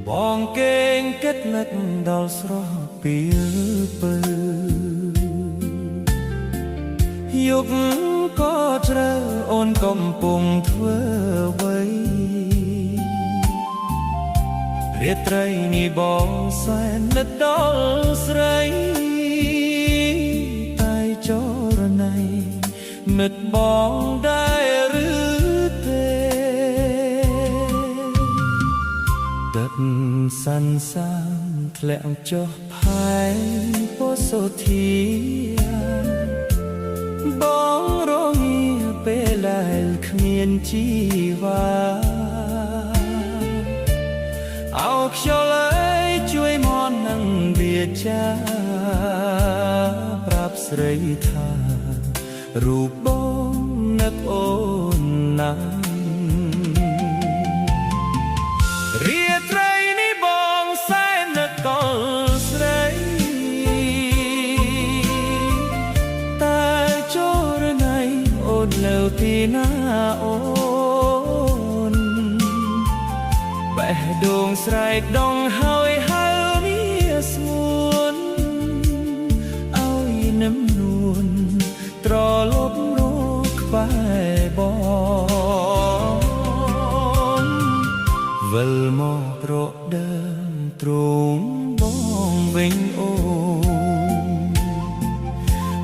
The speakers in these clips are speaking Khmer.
បងកេងគិតនឹកដល់ស្រស់ពេលពើយកក៏ត្រូវអូនកំពុងធ្វើអ្វីរាត្រីនេះបងសែននឹកដល់ស្រីតែចរណៃនឹកបងដែរឬទេទឹកសាន់សានធ្លាក់ចុះផែនពោសុធាបងរងាពេលដែលគ្មានជីវ៉ាអោខ្យល់អើយជួយមកនឹងវាចាប្រាប់ស្រីថារូបបងនឹកអូនណាស់រាត្រីនេះបងសែននឹកកលស្រីតែចរណៃអូននៅទីណាអូនបេះដូងស្រែកដងហើយហើមានស្ងួនឲ្យនឹមនួនត្រលប់រកក្បែរបងវិលមករកដើមទ្រង់បងវិញអូន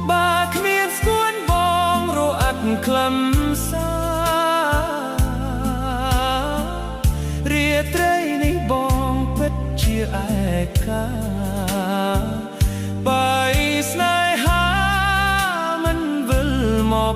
បើគ្មានស្គួនបងរអាត់ខ្លឹមសាររាត្រីនេះបងពិតជាឯកាបើស្នេហាមិនវិលមក